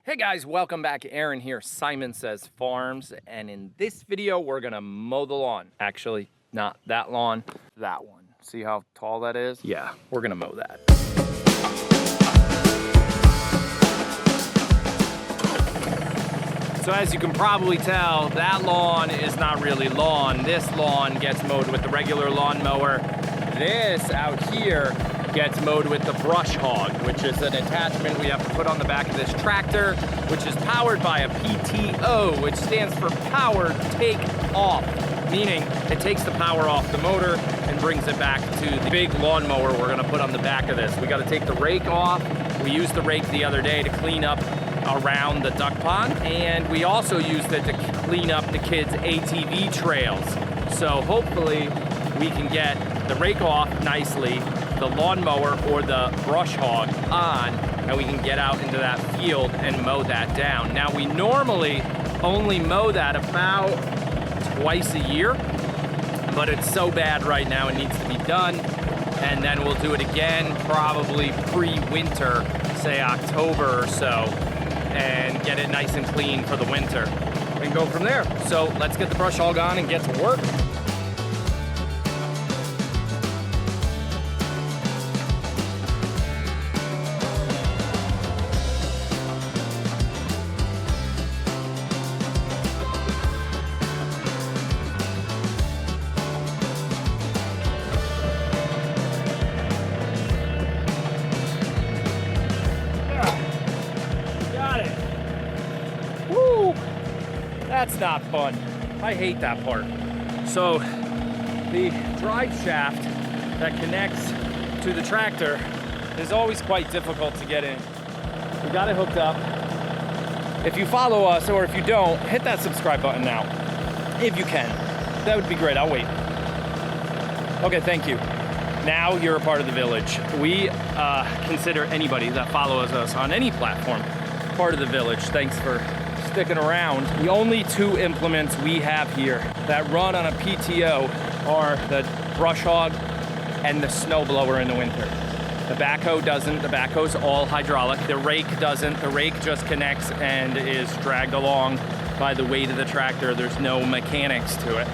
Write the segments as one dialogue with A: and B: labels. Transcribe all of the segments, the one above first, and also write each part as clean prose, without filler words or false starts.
A: Hey guys, welcome back. Aaron here, Simon Says Farms, and in this video we're gonna mow the lawn. Actually, not that lawn, that one. See how tall that is? Yeah, we're gonna mow that. So as you can probably tell, that lawn is not really lawn. This lawn gets mowed with the regular lawn mower. This out here gets mowed with the brush hog, which is an attachment we have to put on the back of this tractor, which is powered by a PTO, which stands for power take off, meaning it takes the power off the motor and brings it back to the big lawnmower we're gonna put on the back of this. We gotta take the rake off. We used the rake the other day to clean up around the duck pond, and we also used it to clean up the kids' ATV trails. So hopefully we can get the rake off nicely, the lawnmower or the brush hog on, and we can get out into that field and mow that down. Now we normally only mow that about twice a year, but it's so bad right now it needs to be done, and then we'll do it again probably pre-winter, say October or so, and get it nice and clean for the winter and go from there. So let's get the brush hog on and get to work. That's not fun. I hate that part. So the drive shaft that connects to the tractor is always quite difficult to get in. We got it hooked up. If you follow us, or if you don't, hit that subscribe button now, if you can. That would be great. I'll wait. Okay, thank you. Now you're a part of the village. We consider anybody that follows us on any platform part of the village. Thanks for sticking around. The only two implements we have here that run on a PTO are the brush hog and the snow blower in the winter. The backhoe doesn't. The backhoe's all hydraulic. The rake doesn't. The rake just connects and is dragged along by the weight of the tractor. There's no mechanics to it.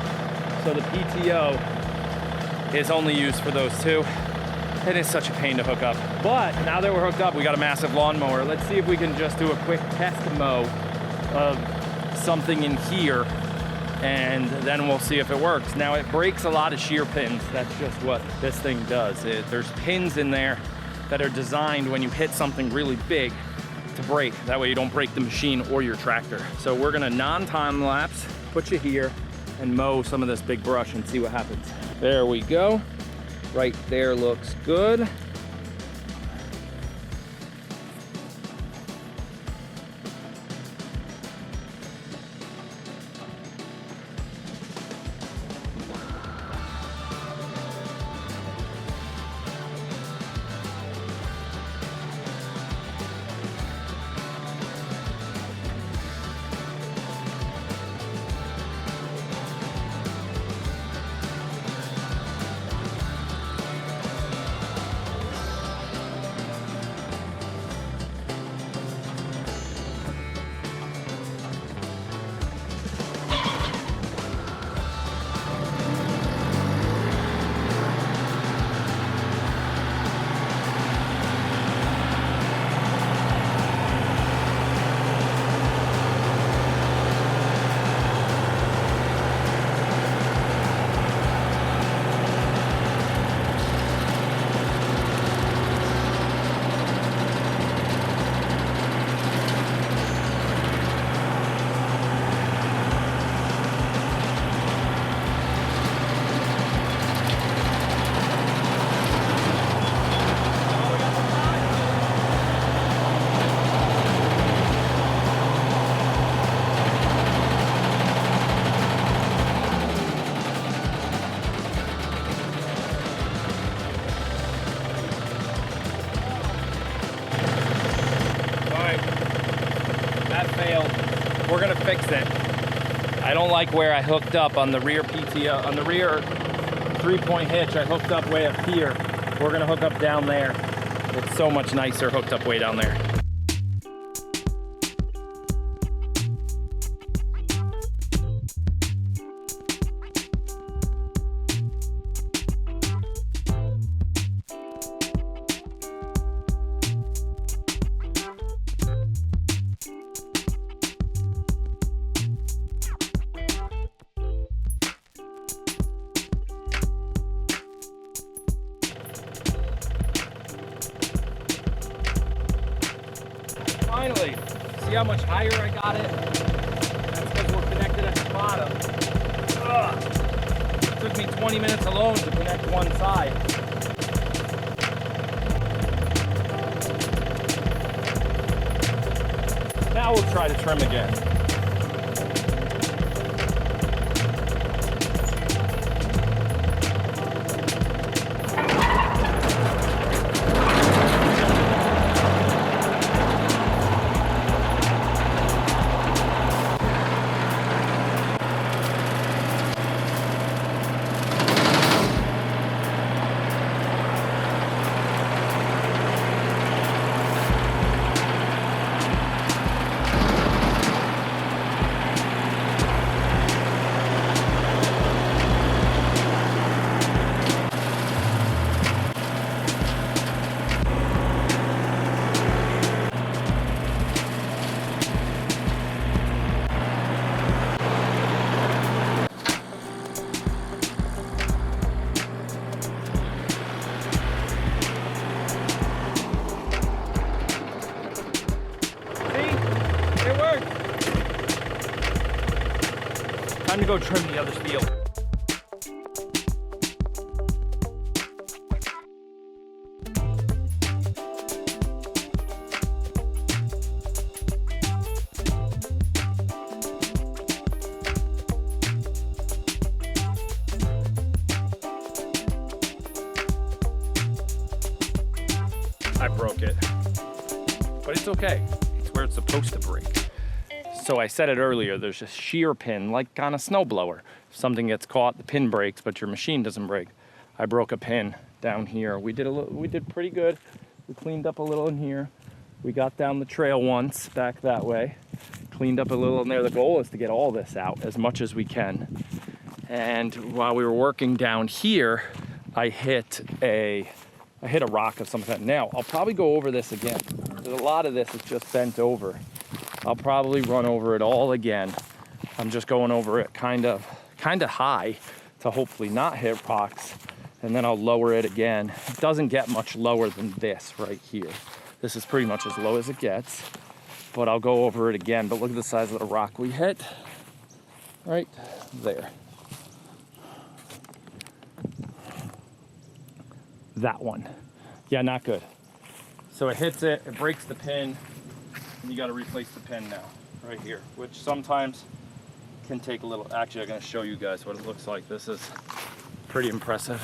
A: So the PTO is only used for those two. It is such a pain to hook up. But now that we're hooked up, we got a massive lawnmower. Let's see if we can just do a quick test mow of something in here, and then we'll see if it works. Now it breaks a lot of shear pins. That's just what this thing does. There's pins in there that are designed when you hit something really big to break. That way you don't break the machine or your tractor. So we're gonna non-time lapse, put you here, and mow some of this big brush and see what happens. There we go. Right there looks good. We're gonna fix it. I don't like where I hooked up on the rear PTO, on the rear 3-point hitch. I hooked up way up here. We're gonna hook up down there. It's so much nicer hooked up way down there. really. See how much higher I got it? That's because we're connected at the bottom. Ugh. It took me 20 minutes alone to connect one side. Now we'll try to trim again. Time to go trim the other field. I broke it, but it's okay. It's where it's supposed to break. So I said it earlier, there's a shear pin, like on a snowblower. If something gets caught, the pin breaks, but your machine doesn't break. I broke a pin down here. We did pretty good. We cleaned up a little in here. We got down the trail once, back that way. Cleaned up a little in there. The goal is to get all this out as much as we can. And while we were working down here, I hit a rock of some kind. Now, I'll probably go over this again. There's a lot of this is just bent over. I'll probably run over it all again. I'm just going over it kind of high to hopefully not hit rocks, and then I'll lower it again. It doesn't get much lower than this right here. This is pretty much as low as it gets, but I'll go over it again. But look at the size of the rock we hit right there. That one. Yeah, not good. So it hits it, it breaks the pin, and you got to replace the pin now, right here, which sometimes can take a little. Actually, I'm going to show you guys what it looks like. This is pretty impressive.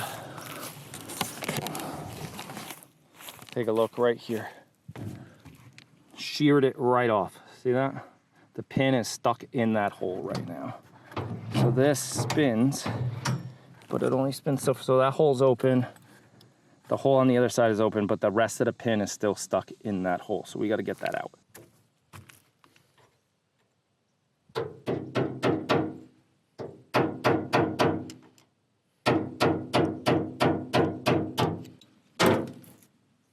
A: Take a look right here. Sheared it right off. See that? The pin is stuck in that hole right now. So this spins, but it only spins so that hole's open. The hole on the other side is open, but the rest of the pin is still stuck in that hole. So we got to get that out.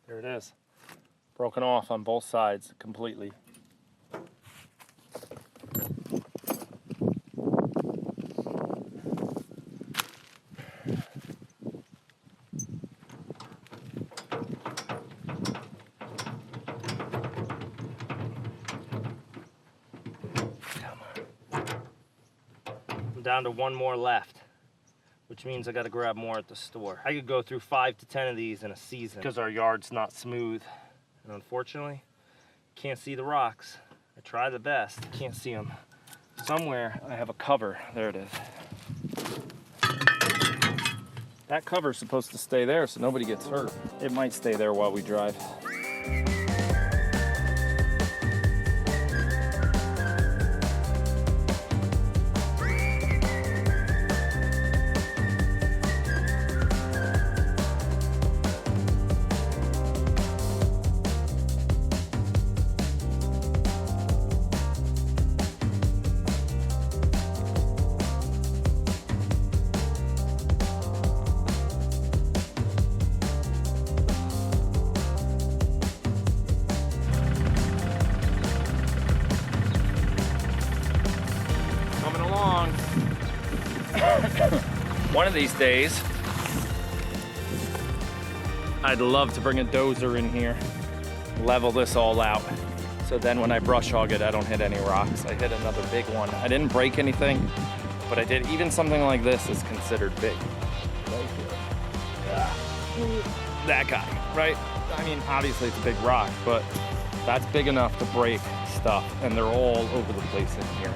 A: There it is. Broken off on both sides completely. Down to one more left, which means I got to grab more at the store. I could go through 5 to 10 of these in a season because our yard's not smooth, and unfortunately can't see the rocks. I try the best, can't see them. Somewhere I have a cover. There it is. That cover's supposed to stay there so nobody gets hurt. It might stay there while we drive. One of these days, I'd love to bring a dozer in here, level this all out. So then when I brush hog it, I don't hit any rocks. I hit another big one. I didn't break anything, but I did. Even something like this is considered big. Right here. Yeah. That guy, right? I mean, obviously it's a big rock, but that's big enough to break stuff, and they're all over the place in here.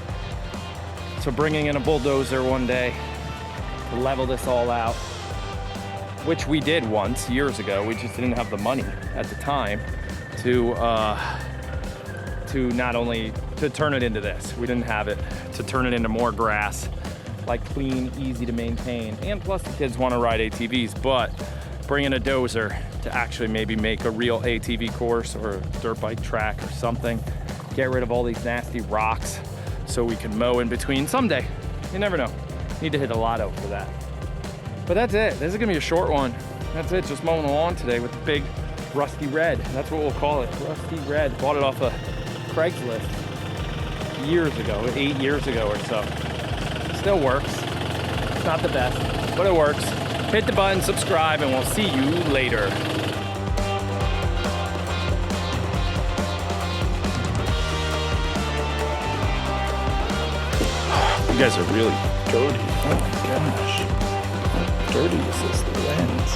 A: So bringing in a bulldozer one day to level this all out, which we did once years ago. We just didn't have the money at the time to not only to turn it into this. We didn't have it to turn it into more grass, like clean, easy to maintain. And plus the kids want to ride ATVs, but bringing a dozer to actually maybe make a real ATV course or a dirt bike track or something, get rid of all these nasty rocks so we can mow in between someday. You never know. Need to hit a lotto for that. But that's it. This is gonna be a short one. That's it, just mowing the lawn today with the big rusty red. That's what we'll call it, rusty red. Bought it off of Craigslist years ago, 8 years ago or so. Still works. It's not the best, but it works. Hit the button, subscribe, and we'll see you later. You guys are really dirty. Oh my gosh. How dirty is this lens?